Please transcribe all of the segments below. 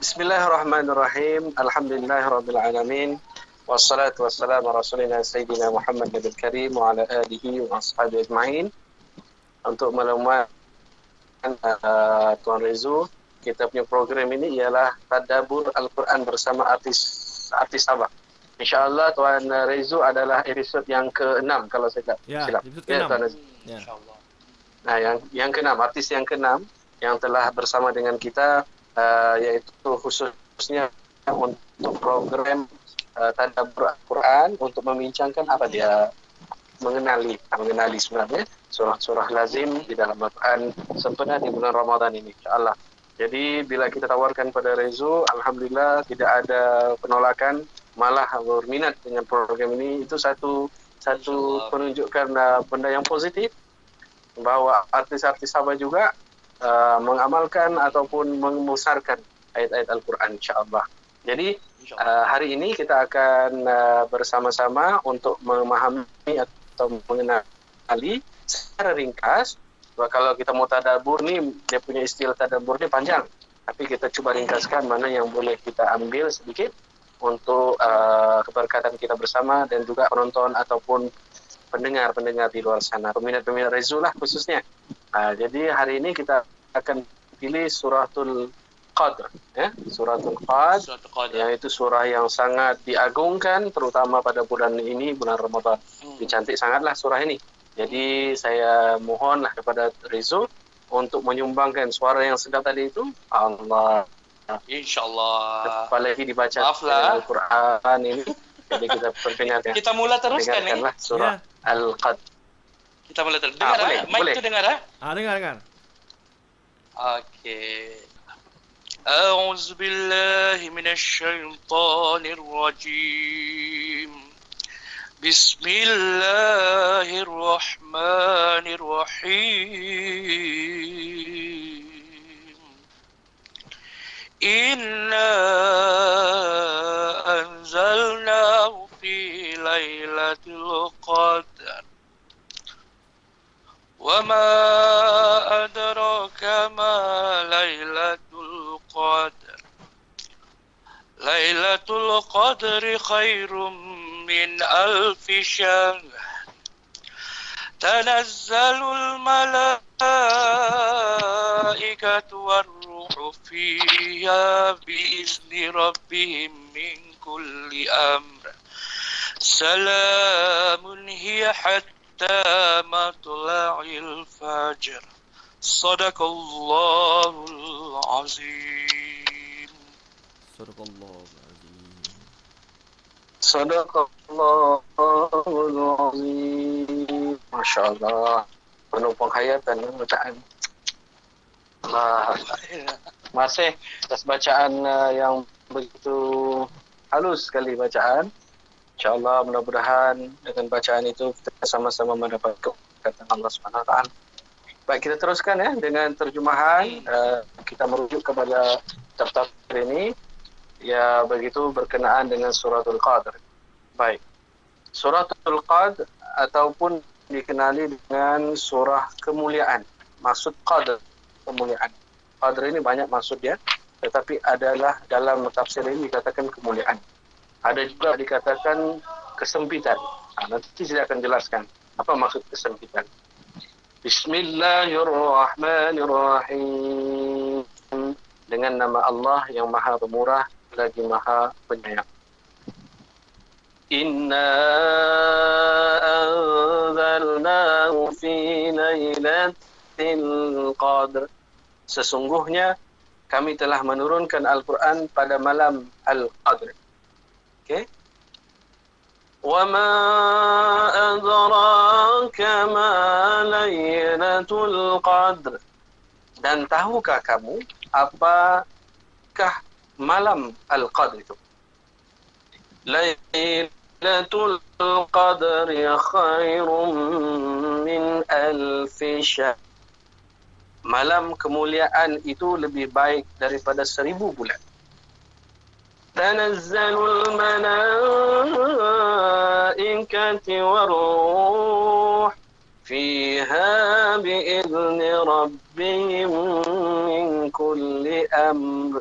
Bismillahirrahmanirrahim. Alhamdulillahirabbil alamin. Wassalatu wassalamu ala rasulina sayyidina Muhammad nabil karim wa ala alihi wa ashabihi ajma'in. Untuk makluman Tuan Rezu, kita punya program ini ialah tadabbur Al-Quran bersama artis Sabah. InsyaAllah Tuan Rezu adalah episod yang ke-6 kalau saya tak silap. Episod ke-6. Tuan Rezu. Ya. InsyaAllah. Nah, yang ke-6, artis yang ke-6 yang telah bersama dengan kita yaitu khususnya untuk program tadabbur Al-Quran untuk membincangkan apa dia mengenali sebenarnya surah-surah lazim di dalam Al-Quran sempena di bulan Ramadan ini, insyaAllah. Jadi bila kita tawarkan pada Rezu, alhamdulillah tidak ada penolakan, malah berminat dengan program ini. Itu satu penunjukan benda yang positif bahwa artis-artis Sabah juga mengamalkan ataupun membesarkan ayat-ayat Al-Quran, insyaAllah. Jadi hari ini kita akan bersama-sama untuk memahami atau mengenali secara ringkas. Kalau kita mau tadabbur ni, dia punya istilah tadabbur ni panjang, tapi kita cuba ringkaskan mana yang boleh kita ambil sedikit untuk keberkatan kita bersama dan juga penonton ataupun pendengar-pendengar di luar sana, peminat-peminat Rezu lah khususnya. Jadi hari ini kita akan pilih suratul Qadr, suratul Qadr, yaitu surah yang sangat diagungkan terutama pada bulan ini, bulan Ramadan. Cantik sangatlah surah ini. Jadi saya mohonlah kepada Rezu untuk menyumbangkan suara yang sedap tadi itu. Allah, InsyaAllah. Apalagi dibaca Al-Quran ini. Jadi kita perdengarkan. Kita mula teruskan nih surah Al-Qadr. Kita mulai terus. Dengar mic itu dengar Dengar. Okey. A'udzu billahi minasy syaithanir rajim. Bismillahirrahmanirrahim. Inna anzalnahu fi lailatul qadr. Wa ma adraka ma lailatul qadr. Lailatul qadri khairum min alfi syahr. Tanazzalul malaikatu war-ruhu fiha bi'izni rabbihim min kulli amr. Salamun hiya hatta matla'il fajr. Sadaqallahul azim. Sadaqallahul azim. Masya Allah, penuh penghayatan bacaan. Masih atas bacaan yang begitu halus sekali bacaan. InsyaAllah mudah-mudahan dengan bacaan itu kita sama-sama mendapat keberkatan Allah SWT. Baik, kita teruskan dengan terjemahan. Kita merujuk kepada tafsir ini. Ya, begitu berkenaan dengan suratul Qadr. Baik. Suratul Qadr ataupun dikenali dengan surah kemuliaan. Maksud Qadr, kemuliaan. Qadr ini banyak maksudnya, tetapi adalah dalam tafsir ini dikatakan kemuliaan. Ada juga dikatakan kesempitan. Nanti saya akan jelaskan apa maksud kesempitan. Bismillahirrahmanirrahim. Dengan nama Allah yang Maha Pemurah lagi Maha Penyayang. Inna anzalnahu fi lailatul qadr. Sesungguhnya kami telah menurunkan Al-Quran pada malam Al-Qadr. Okey. Wa ma adraka ma lailatul qadr. Dan tahukah kamu apakah malam Al-Qadr itu? Lailatul qadri khairum min alfi syahr. Malam kemuliaan itu lebih baik daripada 1000 bulan. Tanazzalul malaikati war-ruh fiha bi'izni rabbihim min kulli amr.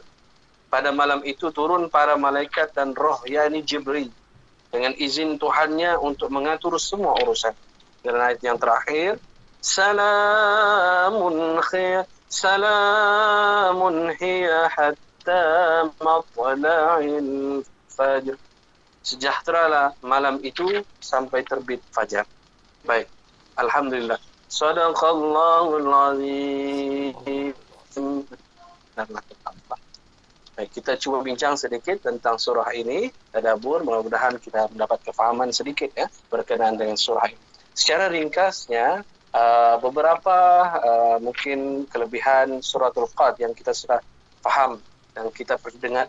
pada malam itu turun para malaikat dan roh, yakni Jibril, dengan izin Tuhannya untuk mengatur semua urusan. Dan ayat yang terakhir, salamun hiya hatta matla'il fajr. Sejahteralah malam itu sampai terbit fajar. Baik. Alhamdulillah. Sadaqallahul azim. Baik, kita cuba bincang sedikit tentang surah ini, tadabbur, mudah-mudahan kita mendapat kefahaman sedikit ya berkenaan dengan surah ini. Secara ringkasnya, beberapa mungkin kelebihan suratul Qad yang kita sudah faham dan kita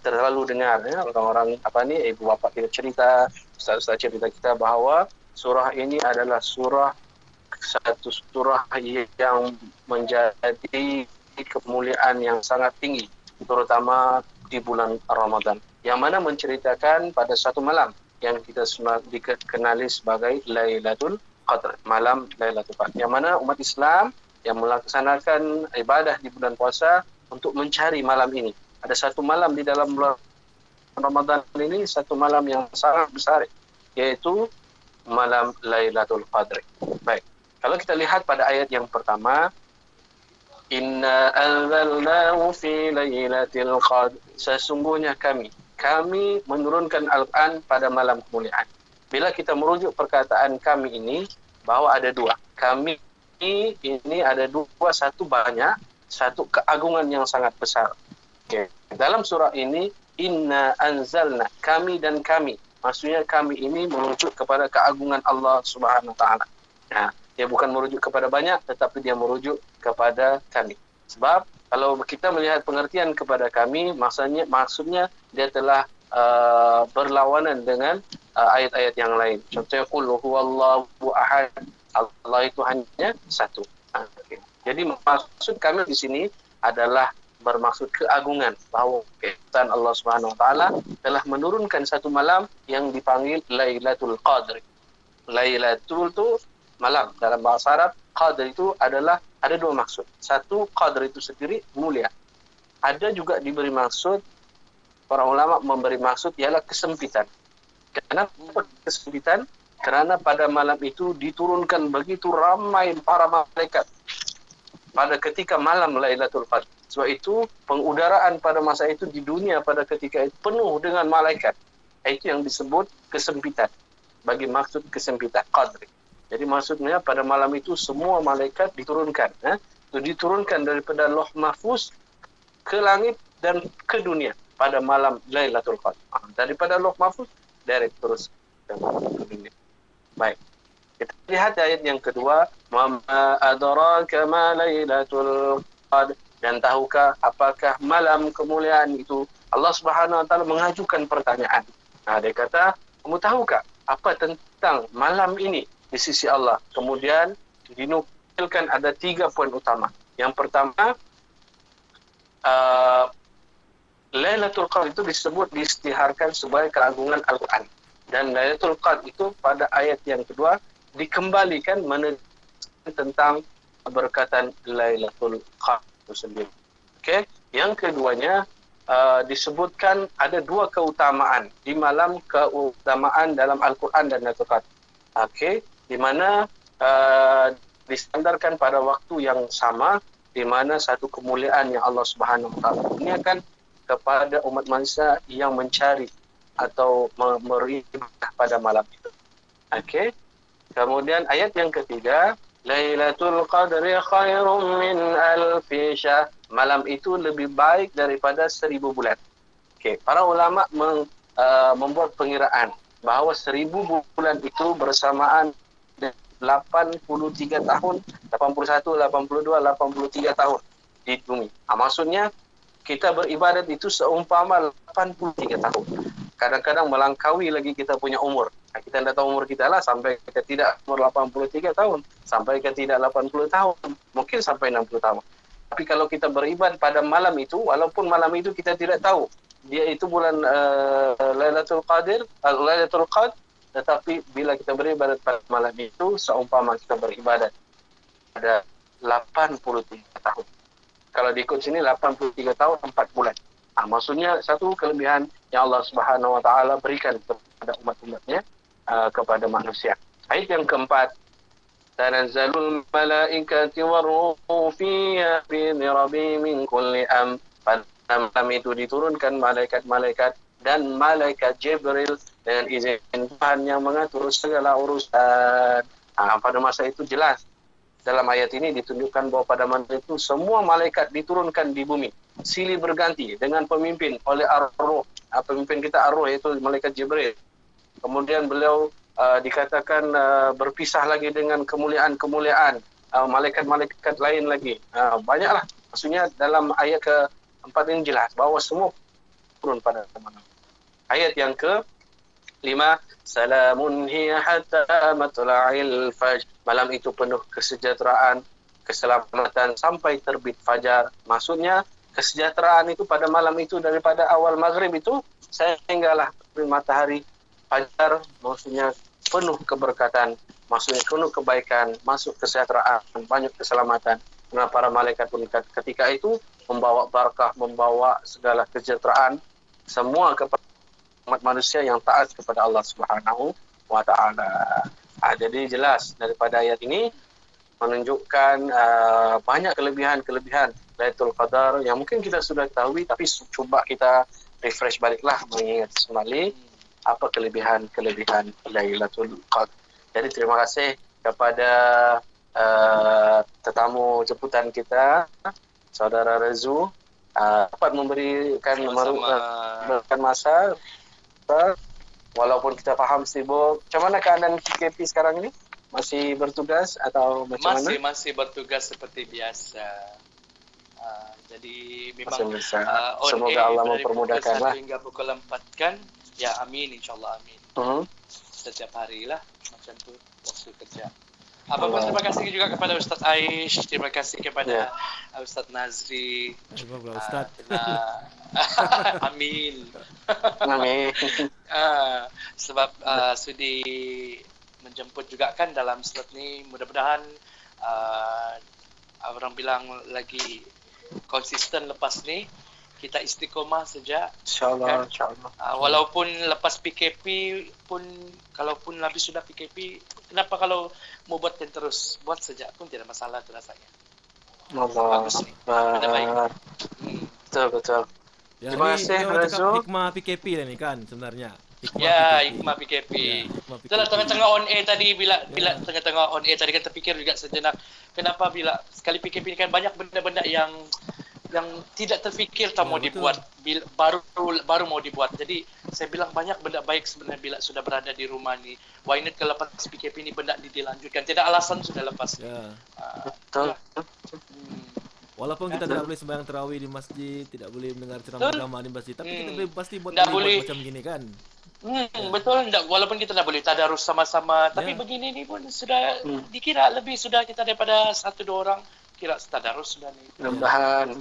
terlalu dengar ya, orang-orang ibu bapa kita cerita, ustaz-ustaz cerita kita bahwa surah ini adalah satu surah yang menjadi kemuliaan yang sangat tinggi, terutama di bulan Ramadan, yang mana menceritakan pada satu malam yang kita dikenali sebagai Lailatul Qadar, malam Lailatul Qadar, yang mana umat Islam yang melaksanakan ibadah di bulan puasa untuk mencari malam ini. Ada satu malam di dalam bulan Ramadan ini, satu malam yang sangat besar, yaitu malam Lailatul Qadar. Baik, kalau kita lihat pada ayat yang pertama, Inna anzalnahu fi lailatul qadr. Sesungguhnya kami menurunkan Al-Quran pada malam kemuliaan. Bila kita merujuk perkataan kami ini, bahwa ada dua. Kami ini ada dua, satu banyak, satu keagungan yang sangat besar. Okay. Dalam surah ini, Inna anzalna, kami dan kami. Maksudnya kami ini merujuk kepada keagungan Allah Subhanahu wa taala. Nah, dia bukan merujuk kepada banyak, tetapi dia merujuk kepada kami. Sebab kalau kita melihat pengertian kepada kami, maksudnya dia telah berlawanan dengan ayat-ayat yang lain. Contohnya, Qul huwallahu ahad. Allah itu hanya satu. Okay. Jadi maksud kami di sini adalah bermaksud keagungan, bahwa Tuhan Allah Subhanahu wa taala telah menurunkan satu malam yang dipanggil Lailatul Qadr. Lailatul itu malam, dalam bahasa Arab Qadr itu ada dua maksud. Satu, Qadr itu sendiri mulia. Ada juga diberi maksud, para ulama memberi maksud ialah kesempitan. Kenapa kesempitan? Kerana pada malam itu diturunkan begitu ramai para malaikat pada ketika malam Lailatul Qadr. Sebab itu pengudaraan pada masa itu di dunia pada ketika itu penuh dengan malaikat. Itu yang disebut kesempitan. Bagi maksud kesempitan Qadr. Jadi maksudnya pada malam itu semua malaikat diturunkan. Itu diturunkan daripada Lauh Mahfuz ke langit dan ke dunia pada malam Lailatul Qadr. Daripada Lauh Mahfuz direct terus ke dunia. Baik. Kita lihat ayat yang kedua, "Wa ma adraka ma Lailatul Qadr." Dan tahukah apakah malam kemuliaan itu? Allah Subhanahu wa taala mengajukan pertanyaan. Nah, dia kata, "Kamu tahukah apa tentang malam ini di sisi Allah?" Kemudian dinukilkan ada 3 poin utama. Yang pertama, Lailatul Qadr itu disebut diistiharkan sebagai keagungan Al-Quran. Dan Lailatul Qadr itu pada ayat yang kedua dikembalikan menegaskan tentang berkatan Lailatul Qadr itu sendiri. Okay. Yang keduanya disebutkan ada 2 keutamaan di malam, keutamaan dalam Al-Quran dan Lailatul Qadr. Okay. Di mana distandarkan pada waktu yang sama, di mana satu kemuliaan yang Allah Subhanahu wa taala kurniakan kepada umat manusia yang mencari atau beribadah pada malam itu. Okey. Kemudian ayat yang ketiga, Lailatul Qadri khairum min alfi syahr. Malam itu lebih baik daripada 1000 bulan. Okey, para ulama membuat pengiraan bahawa 1000 bulan itu bersamaan 83 tahun, 81, 82, 83 tahun di bumi. Maksudnya kita beribadat itu seumpama 83 tahun. Kadang-kadang melangkaui lagi kita punya umur. Kita tidak tahu umur kita lah, sampai kita tidak umur 83 tahun, sampai kita tidak 80 tahun, mungkin sampai 60 tahun. Tapi kalau kita beribadat pada malam itu, walaupun malam itu kita tidak tahu dia itu bulan Lailatul Qadr, tetapi bila kita beribadat pada malam itu seumpama kita beribadat pada 83 tahun. Kalau diikut sini 83 tahun 4 bulan. Maksudnya satu kelebihan yang Allah Subhanahu Wa Taala berikan kepada umat-umatnya, kepada manusia. Ayat yang keempat, tanazzalul malaikati warruhu fiha bi'izni rabbihim min kulli amr. Pada malam itu diturunkan malaikat-malaikat dan malaikat Jibril dengan izin Tuhan yang mengatur segala urusan. Pada masa itu jelas dalam ayat ini ditunjukkan bahwa pada masa itu semua malaikat diturunkan di bumi, silih berganti dengan pemimpin oleh Ar-Ruh. Pemimpin kita Ar-Ruh yaitu malaikat Jibril. Kemudian beliau dikatakan berpisah lagi dengan kemuliaan-kemuliaan malaikat-malaikat lain lagi. Banyaklah. Maksudnya dalam ayat keempat ini jelas bahwa semua turun pada malam. Ayat yang ke-5, salamun hiya hatta matla'il fajr. Malam itu penuh kesejahteraan, keselamatan sampai terbit fajar. Maksudnya kesejahteraan itu pada malam itu daripada awal maghrib itu sehinggalah matahari fajar, maksudnya penuh keberkatan, maksudnya penuh kebaikan, masuk kesejahteraan, banyak keselamatan. Karena para malaikat pun ketika itu membawa barakah, membawa segala kesejahteraan semua kepada umat manusia yang taat kepada Allah Subhanahu Wa Taala. Jadi jelas daripada ayat ini menunjukkan banyak kelebihan-kelebihan Lailatul Qadar yang mungkin kita sudah ketahui, tapi coba kita refresh baliklah, mengingat kembali apa kelebihan-kelebihan Lailatul Qadar. Jadi terima kasih kepada tetamu jemputan kita, Saudara Rezu, dapat memberikan masa, walaupun kita paham sibuk. Macam mana keadaan KKP sekarang ini? Masih bertugas atau macam mana? Masih bertugas seperti biasa. Jadi memang semoga Allah mempermudahkan lah. Hingga pukul 4 kan? Ya amin, insyaAllah amin. Setiap hari lah macam tu waktu kerja. Terima kasih juga kepada Ustaz Aish, terima kasih kepada Ustaz Nazri. Ustaz. Amin. Amin. Sebab sudi menjemput juga kan dalam slot ni, mudah-mudahan orang bilang lagi konsisten lepas ni, kita istiqomah saja. InsyaAllah, kan? InsyaAllah. Walaupun lepas PKP pun, kalaupun habis sudah PKP, kenapa kalau mau buat dan terus buat saja pun tidak masalah tu rasanya. Bagus ni. Ada baik. Betul. Ya, terima kasih Rezu. Hikmah PKP lah ni kan sebenarnya. Hikmah PKP. Itulah tengah-tengah on air tadi, bila tengah-tengah on air tadi kan terfikir juga sejenak, kenapa bila sekali PKP ni kan banyak benda-benda yang tidak terfikir tak mau dibuat, baru mau dibuat. Jadi saya bilang banyak benda baik sebenarnya bila sudah berada di rumah ni. Why not kalau lepas PKP ni benda dilanjutkan, tidak alasan sudah lepas. Betul. Walaupun kita tidak boleh sembahyang tarawih di masjid, tidak boleh mendengar ceramah agama di masjid, tapi kita pasti buat macam gini kan. Betul, walaupun kita tidak boleh tadarus sama-sama, tapi begini ni pun sudah dikira lebih sudah kita daripada 1-2 orang kira tadarus sudah ni. Mudah-mudahan.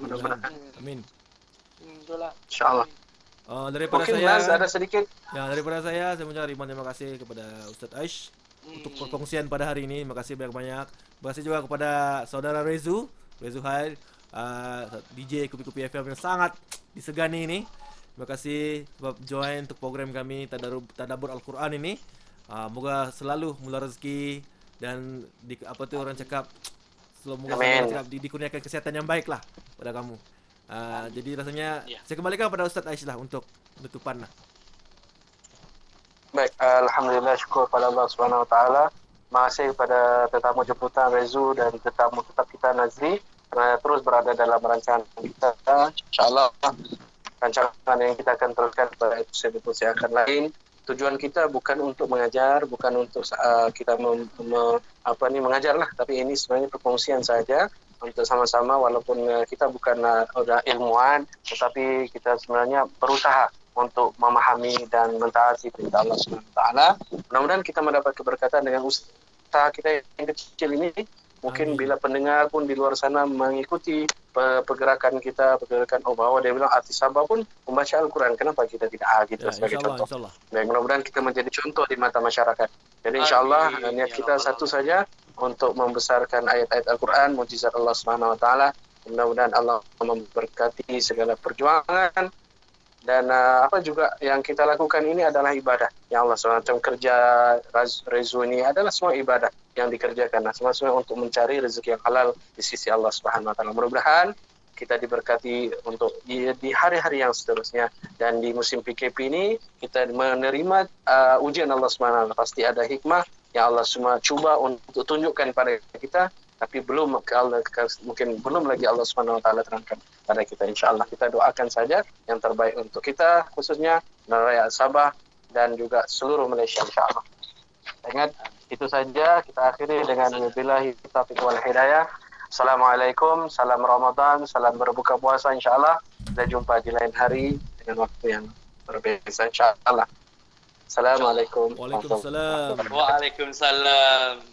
Amin. Itulah. InsyaAllah. Daripada mungkin saya ada sedikit. Ya, daripada saya mengucapkan ribuan terima kasih kepada Ustaz Aish untuk perkongsian pada hari ini. Terima kasih banyak-banyak. Terima kasih juga kepada Saudara Rezu Hail, DJ Kupi-Kupi FM yang sangat disegani ini. Terima kasih sebab join untuk program kami Tadabbur Al-Quran ini. Moga selalu mula rezeki dan orang cakap semoga dikurniakan kesihatan yang baik lah pada kamu. Jadi rasanya saya kembalikan kepada Ustaz Aish lah untuk penutupan lah. Baik, alhamdulillah, syukur pada Allah Subhanahu Wa Taala. Terima kasih kepada tetamu jemputan Rezu dan tetamu tetap kita Nazri kerana terus berada dalam rancangan kita. InsyaAllah rancangan yang kita akan teruskan pada episode yang akan lain. Tujuan kita bukan untuk mengajar, bukan untuk kita mengajar lah, tapi ini sebenarnya perkongsian saja untuk sama-sama, walaupun kita bukan ilmuwan, tetapi kita sebenarnya berusaha untuk memahami dan mentaati perintah Allah Subhanahu Wa Taala. Mudah-mudahan kita mendapat keberkatan dengan usaha kita yang kecil ini. Mungkin bila pendengar pun di luar sana mengikuti pergerakan kita, bahwa dia bilang artis Sabah pun membaca Al-Quran, kenapa kita tidak gitu sebagai contoh. Baik, mudah-mudahan kita menjadi contoh di mata masyarakat. Jadi insyaAllah niat kita satu saja, untuk membesarkan ayat-ayat Al-Quran, mukjizat Allah Subhanahu Wa Taala. Mudah-mudahan Allah memberkati segala perjuangan Dan apa juga yang kita lakukan ini adalah ibadah. Ya Allah SWT kerja Rezu ini adalah semua ibadah yang dikerjakan. Nah, semua untuk mencari rezeki yang halal di sisi Allah Subhanahu Wa Taala. Mudah-mudahan kita diberkati untuk di hari-hari yang seterusnya, dan di musim PKP ini kita menerima ujian Allah Subhanahu Wa Taala. Pasti ada hikmah yang Allah semua cuba untuk tunjukkan pada kita, tapi belum mungkin belum lagi Allah Subhanahu Wa Taala terangkan pada kita. Insyaallah kita doakan saja yang terbaik untuk kita, khususnya rakyat Sabah dan juga seluruh Malaysia insyaallah. Ingat, itu saja kita akhiri dengan wabillahi taufiq wal hidayah. Assalamualaikum, salam Ramadan, salam berbuka puasa insyaallah. Kita jumpa di lain hari dengan waktu yang berbeza insyaallah. Assalamualaikum. Waalaikumsalam. Waalaikumsalam.